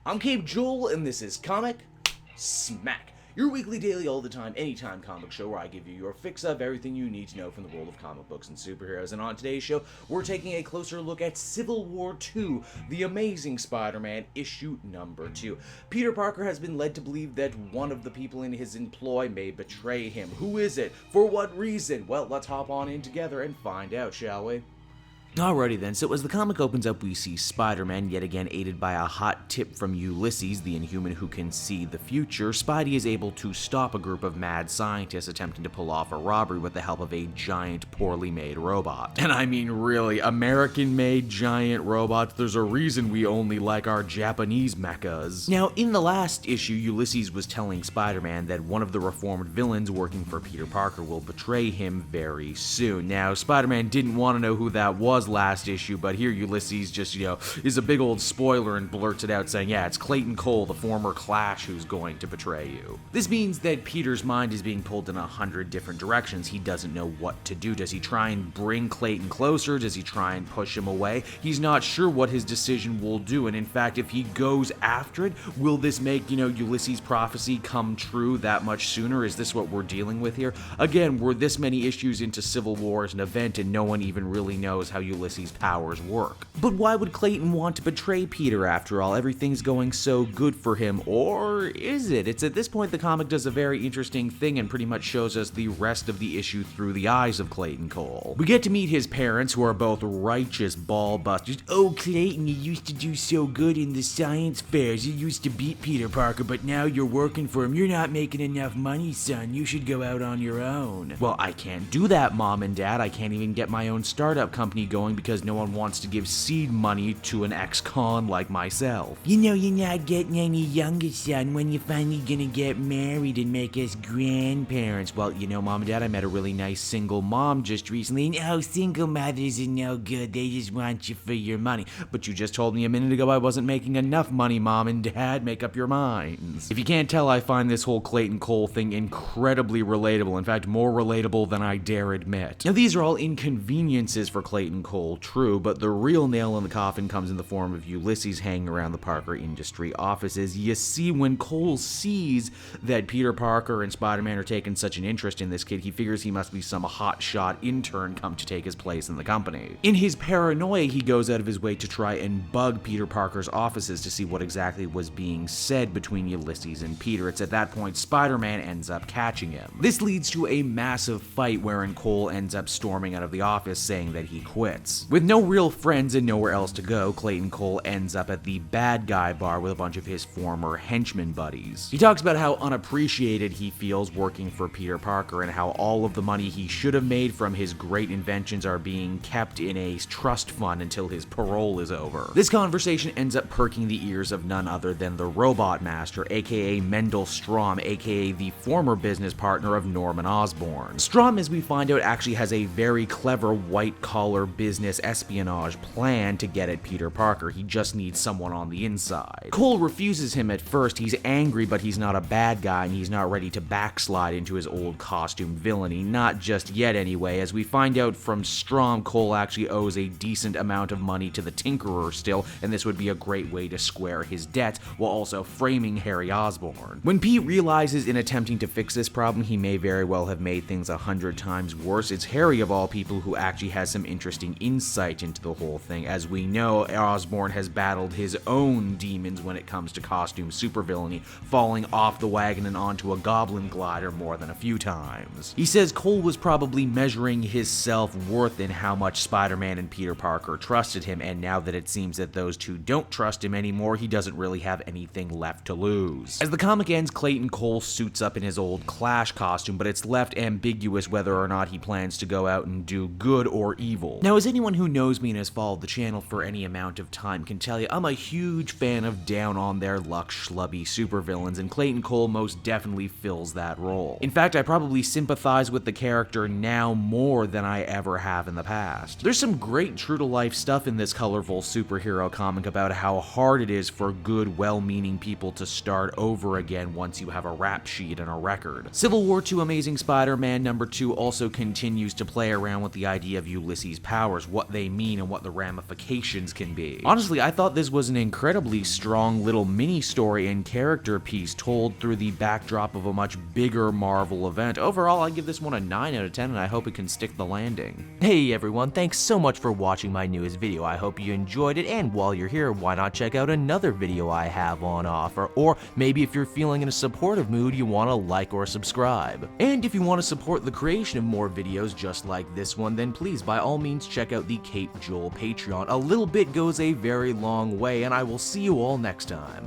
I'm Cape Joel, and this is Comic Smack, your weekly, daily, all the time, anytime comic show where I give you your fix of everything you need to know from the world of comic books and superheroes. And on today's show, we're taking a closer look at Civil War II, The Amazing Spider-Man, issue number 2. Peter Parker has been led to believe that one of the people in his employ may betray him. Who is it? For what reason? Well, let's hop on in together and find out, shall we? Alrighty then, so as the comic opens up, we see Spider-Man yet again aided by a hot tip from Ulysses, the Inhuman who can see the future. Spidey is able to stop a group of mad scientists attempting to pull off a robbery with the help of a giant, poorly made robot. And I mean really, American-made giant robots, there's a reason we only like our Japanese mechas. Now, in the last issue, Ulysses was telling Spider-Man that one of the reformed villains working for Peter Parker will betray him very soon. Now, Spider-Man didn't want to know who that was last issue, but here Ulysses just, is a big old spoiler and blurts it out saying, yeah, it's Clayton Cole, the former Clash, who's going to betray you. This means that Peter's mind is being pulled in 100 different directions. He doesn't know what to do. Does he try and bring Clayton closer? Does he try and push him away? He's not sure what his decision will do, and in fact, if he goes after it, will this make, Ulysses' prophecy come true that much sooner? Is this what we're dealing with here? Again, we're this many issues into Civil War as an event, and no one even really knows how Ulysses' powers work. But why would Clayton want to betray Peter after all? Everything's going so good for him, or is it? It's at this point the comic does a very interesting thing and pretty much shows us the rest of the issue through the eyes of Clayton Cole. We get to meet his parents, who are both righteous ball busters. Oh, Clayton, you used to do so good in the science fairs. You used to beat Peter Parker, but now you're working for him. You're not making enough money, son. You should go out on your own. Well, I can't do that, Mom and Dad. I can't even get my own startup company going because no one wants to give seed money to an ex-con like myself. You're not getting any younger, son. When you finally gonna get married and make us grandparents? Well, Mom and Dad, I met a really nice single mom just recently. No, single mothers are no good. They just want you for your money. But you just told me a minute ago I wasn't making enough money, Mom and Dad. Make up your minds. If you can't tell, I find this whole Clayton Cole thing incredibly relatable. In fact, more relatable than I dare admit. Now, these are all inconveniences for Clayton Cole, true, but the real nail in the coffin comes in the form of Ulysses hanging around the Parker Industry offices. You see, when Cole sees that Peter Parker and Spider-Man are taking such an interest in this kid, he figures he must be some hotshot intern come to take his place in the company. In his paranoia, he goes out of his way to try and bug Peter Parker's offices to see what exactly was being said between Ulysses and Peter. It's at that point Spider-Man ends up catching him. This leads to a massive fight wherein Cole ends up storming out of the office saying that he quits. With no real friends and nowhere else to go, Clayton Cole ends up at the bad guy bar with a bunch of his former henchmen buddies. He talks about how unappreciated he feels working for Peter Parker and how all of the money he should have made from his great inventions are being kept in a trust fund until his parole is over. This conversation ends up perking the ears of none other than the Robot Master, aka Mendel Strom, aka the former business partner of Norman Osborn. Strom, as we find out, actually has a very clever white-collar business espionage plan to get at Peter Parker. He just needs someone on the inside. Cole refuses him at first. He's angry, but he's not a bad guy, and he's not ready to backslide into his old costume villainy. Not just yet, anyway. As we find out from Strom, Cole actually owes a decent amount of money to the Tinkerer still, and this would be a great way to square his debts while also framing Harry Osborn. When Pete realizes in attempting to fix this problem, he may very well have made things 100 times worse, it's Harry of all people who actually has some interesting insight into the whole thing. As we know, Osborn has battled his own demons when it comes to costume supervillainy, falling off the wagon and onto a goblin glider more than a few times. He says Cole was probably measuring his self-worth in how much Spider-Man and Peter Parker trusted him, and now that it seems that those two don't trust him anymore, he doesn't really have anything left to lose. As the comic ends, Clayton Cole suits up in his old Clash costume, but it's left ambiguous whether or not he plans to go out and do good or evil. Now, as As anyone who knows me and has followed the channel for any amount of time can tell you, I'm a huge fan of down on their luck schlubby supervillains, and Clayton Cole most definitely fills that role. In fact, I probably sympathize with the character now more than I ever have in the past. There's some great true-to-life stuff in this colorful superhero comic about how hard it is for good, well-meaning people to start over again once you have a rap sheet and a record. Civil War II Amazing Spider-Man #2 also continues to play around with the idea of Ulysses' powers, what they mean and what the ramifications can be. Honestly, I thought this was an incredibly strong little mini-story and character piece told through the backdrop of a much bigger Marvel event. Overall, I give this one a 9 out of 10 and I hope it can stick the landing. Hey everyone, thanks so much for watching my newest video. I hope you enjoyed it, and while you're here, why not check out another video I have on offer, or maybe if you're feeling in a supportive mood, you want to like or subscribe. And if you want to support the creation of more videos just like this one, then please by all means check out the Cape Joel Patreon. A little bit goes a very long way, and I will see you all next time.